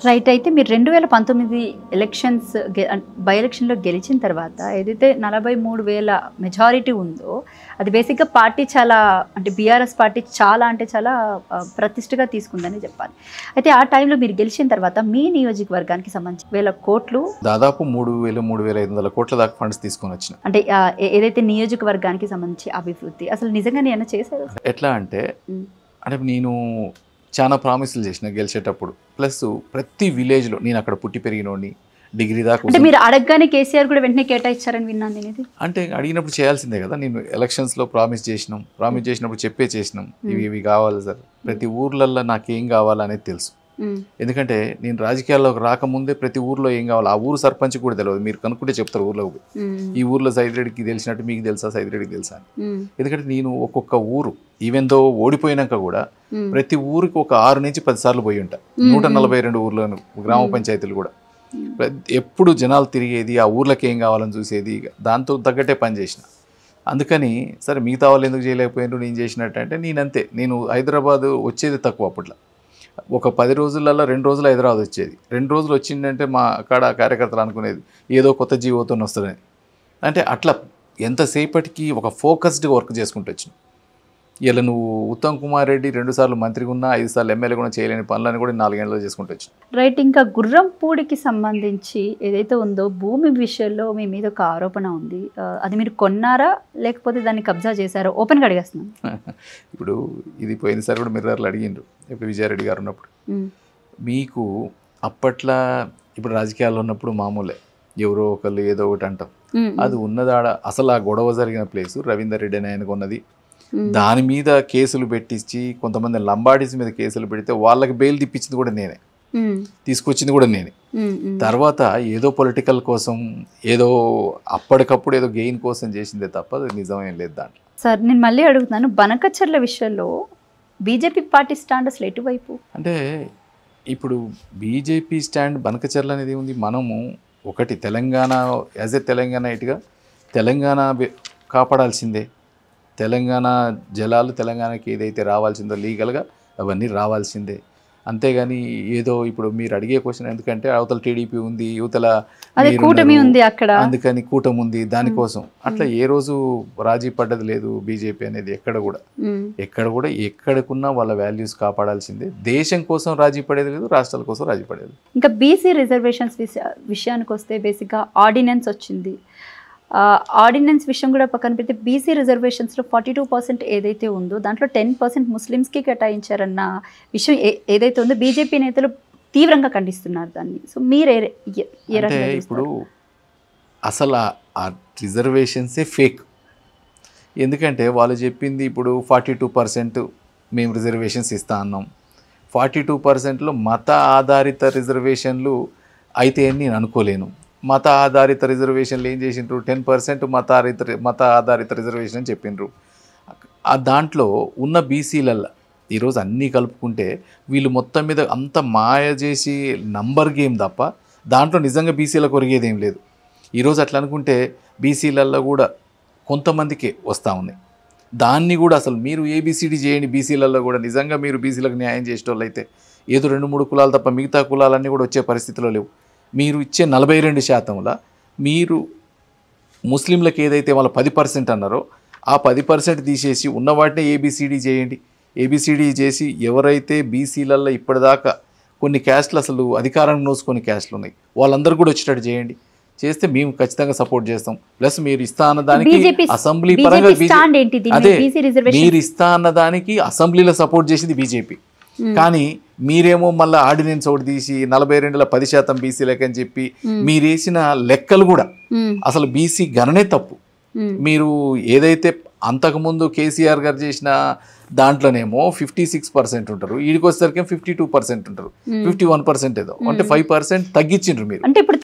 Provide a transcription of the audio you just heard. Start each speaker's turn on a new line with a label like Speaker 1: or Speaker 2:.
Speaker 1: Right. అయితే మీరు 2019 elections by ఎలక్షన్లో గెలిచిన తర్వాత ఏదైతే 43,000 మెజారిటీ ఉందో అది బేసిక్గా పార్టీ చాలా అంటే బీఆర్ఎస్ పార్టీ చాలా అంటే చాలా ప్రతిష్టగా తీసుకుందని చెప్పాలి. అయితే ఆ టైంలో మీరు గెలిచిన తర్వాత మీ నియోజకవర్గానికి సంబంధించి 1,000 కోట్లు
Speaker 2: దాదాపు 3,500 కోట్ల దాకా ఫండ్స్ తీసుకొని వచ్చిన.
Speaker 1: అంటే ఏదైతే నియోజకవర్గానికి సంబంధించి అభివృద్ధి అసలు నిజంగా నేను చేశారు
Speaker 2: ఎట్లా అంటే నేను చాలా ప్రామిసులు చేసిన గెలిచేటప్పుడు. ప్లస్ ప్రతి విలేజ్లో నేను అక్కడ పుట్టి పెరిగినోడిని, డిగ్రీ దాకా.
Speaker 1: అంటే మీరు అడగగానే కేసీఆర్ కూడా వెంటనే కేటాయించారని విన్నాను నేను. ఇది
Speaker 2: అంటే అడిగినప్పుడు చేయాల్సిందే కదా. నేను ఎలక్షన్స్లో ప్రామిస్ చేసినప్పుడు చేసినాం ఇవి కావాలి సార్. ప్రతి ఊర్లల్లో నాకేం కావాలనేది తెలుసు. ఎందుకంటే నేను రాజకీయాల్లోకి రాకముందే ప్రతి ఊర్లో ఏం కావాలి ఆ ఊరు సర్పంచ్ కూడా తెలియదు. మీరు కనుక్కుంటే చెప్తారు ఊర్లోకి పోయి ఈ ఊర్లో సైదిరెడ్డికి తెలిసినట్టు మీకు తెలుసా, సైదిరెడ్డికి తెలుసా అని. ఎందుకంటే నేను ఒక్కొక్క ఊరు ఈవెన్ దో ఓడిపోయినాక కూడా ప్రతి ఊరికి ఒక 6 నుంచి 10 సార్లు పోయి ఉంటా. 142 ఊర్లోను గ్రామ పంచాయతీలు కూడా ఎప్పుడు జనాలు తిరిగేది, ఆ ఊర్లకి ఏం కావాలని చూసేది, దాంతో తగ్గట్టే పని చేసిన. అందుకని సరే మిగతా వాళ్ళు ఎందుకు చేయలేకపోయినారు నేను చేసినట్టు అంటే నేనంతే. నేను హైదరాబాద్ వచ్చేది తక్కువ అప్పట్లో. ఒక 10 రోజులలో 2 రోజులు హైదరాబాద్ వచ్చేది. 2 రోజులు వచ్చిందంటే మా అక్కడ కార్యకర్తలు అనుకునేది ఏదో కొత్త జీవోతో వస్తుందని. అంటే అట్లా ఎంతసేపటికి ఒక ఫోకస్డ్గా వర్క్ చేసుకుంటూ వచ్చిన. ఇలా నువ్వు ఉత్తమ్ కుమార్ రెడ్డి 2 సార్లు మంత్రిగా ఉన్నా 5 సార్లు ఎమ్మెల్యే కూడా చేయలేని పనులని కూడా 4 ఏళ్ళలో చేసుకుంటూ వచ్చిన.
Speaker 1: రైట్. ఇంకా గుర్రంపూడికి సంబంధించి ఏదైతే ఉందో భూమి విషయంలో మీ మీద ఒక ఆరోపణ ఉంది. అది మీరు కొన్నారా లేకపోతే దాన్ని కబ్జా చేశారో ఓపెన్గా అడిగేస్తున్నాను.
Speaker 2: ఇప్పుడు ఇది పోయినసారి కూడా మిర్రర్లు అడిగిండ్రు ఇప్పుడు విజయారెడ్డి గారు ఉన్నప్పుడు. మీకు అప్పట్లో ఇప్పుడు రాజకీయాల్లో ఉన్నప్పుడు మామూలే ఎవరో ఒకళ్ళు ఏదో ఒకటి అంటాం. అది ఉన్నదాడ అసలు ఆ గొడవ జరిగిన ప్లేసు రవీందర్ రెడ్డి అని ఆయనకు ఉన్నది. దాని మీద కేసులు పెట్టించి కొంతమంది లంబాడీస్ మీద కేసులు పెడితే వాళ్ళకి బెయిల్ తిప్పించింది కూడా నేనే, తీసుకొచ్చింది కూడా నేనే. తర్వాత ఏదో పొలిటికల్ కోసం ఏదో అప్పటికప్పుడు ఏదో గెయిన్ కోసం చేసిందే తప్ప అది నిజమేం లేదు దాంట్లో.
Speaker 1: సార్ నేను మళ్ళీ అడుగుతున్నాను, బనకచర్ల విషయంలో బీజేపీ పార్టీ స్టాండ్ అసలు ఎటువైపు?
Speaker 2: అంటే ఇప్పుడు బీజేపీ స్టాండ్ బనకచర్ల అనేది ఉంది. మనము ఒకటి తెలంగాణ యాజ్ ఏ తెలంగాణ ఇటుగా తెలంగాణ కాపాడాల్సిందే. తెలంగాణ జలాలు తెలంగాణకి ఏదైతే రావాల్సిందో లీగల్గా అవన్నీ రావాల్సిందే. అంతేగాని ఏదో ఇప్పుడు మీరు అడిగే క్వశ్చన్ ఎందుకంటే అవతల టీడీపీ ఉంది, యువతల
Speaker 1: కూటమి ఉంది, అక్కడ
Speaker 2: అందుకని కూటమి ఉంది దానికోసం అట్లా ఏ రోజు రాజీ పడ్డది లేదు బీజేపీ అనేది. ఎక్కడ కూడా ఎక్కడికున్నా వాళ్ళ వాల్యూస్ కాపాడాల్సిందే. దేశం కోసం రాజీ పడేది లేదు, రాష్ట్రాల కోసం రాజీ పడేది.
Speaker 1: ఇంకా బీసీ రిజర్వేషన్స్ విషయానికి వస్తే బేసిక్గా ఆర్డినెన్స్ వచ్చింది. ఆర్డినెన్స్ విషయం కూడా పక్కన పెడితే బీసీ రిజర్వేషన్స్లో 42% ఏదైతే ఉందో దాంట్లో 10% ముస్లిమ్స్కి కేటాయించారన్న విషయం ఏదైతే ఉందో బీజేపీ నేతలు తీవ్రంగా ఖండిస్తున్నారు దాన్ని. సో మీరు
Speaker 2: ఇప్పుడు అసలు ఆ రిజర్వేషన్సే ఫేక్. ఎందుకంటే వాళ్ళు చెప్పింది ఇప్పుడు 42% మేము రిజర్వేషన్స్ ఇస్తా అన్నాం. 42%లో మత ఆధారిత రిజర్వేషన్లు అయితే అని నేను అనుకోలేను. మత ఆధారిత రిజర్వేషన్లు ఏం చేసిండ్రు 10% మత ఆధారిత రిజర్వేషన్ అని చెప్పిండ్రు. ఆ దాంట్లో ఉన్న బీసీలల్లో ఈరోజు అన్నీ కలుపుకుంటే వీళ్ళు మొత్తం మీద అంత మాయ చేసి నంబర్ గేమ్ తప్ప దాంట్లో నిజంగా బీసీలకు ఒరిగేది ఏం లేదు. ఈరోజు అట్లా అనుకుంటే బీసీలల్లో కూడా కొంతమందికే వస్తూ ఉన్నాయి. దాన్ని కూడా అసలు మీరు ఏబిసిడి చేయండి బీసీలలో కూడా నిజంగా మీరు బీసీలకు న్యాయం చేసేటోళ్ళు అయితే ఏదో 2-3 కులాలు తప్ప మిగతా కులాలన్నీ కూడా వచ్చే పరిస్థితిలో లేవు. మీరు ఇచ్చే 42%లో మీరు ముస్లింలకు ఏదైతే వాళ్ళ 10% అన్నారో ఆ 10% తీసేసి ఉన్న వాటినే ఏబిసిడి చేయండి. ఏబిసిడి చేసి ఎవరైతే బీసీలలో ఇప్పటిదాకా కొన్ని క్యాస్ట్లు అసలు అధికారాన్ని నోసుకొని క్యాస్ట్లు ఉన్నాయి వాళ్ళందరూ కూడా వచ్చేటట్టు చేయండి. చేస్తే మేము ఖచ్చితంగా సపోర్ట్ చేస్తాం. ప్లస్ మీరు ఇస్తా అన్నదానికి అసెంబ్లీ పరంగా అదే మీరు ఇస్తా అన్నదానికి అసెంబ్లీలో సపోర్ట్ చేసింది బీజేపీ. కానీ మీరేమో మళ్ళీ ఆర్డినెన్స్ ఒకటి తీసి 42లో 10% బీసీలకు అని చెప్పి మీరు వేసిన లెక్కలు కూడా అసలు బీసీ గణనే తప్పు. మీరు ఏదైతే అంతకుముందు కేసీఆర్ గారు చేసిన దాంట్లోనేమో 56% ఉంటారు, ఈడికి వచ్చేసరికి 52% ఉంటారు, 51% ఏదో అంటే 5% తగ్గించిండ్రు మీరు.
Speaker 1: అంటే ఇప్పుడు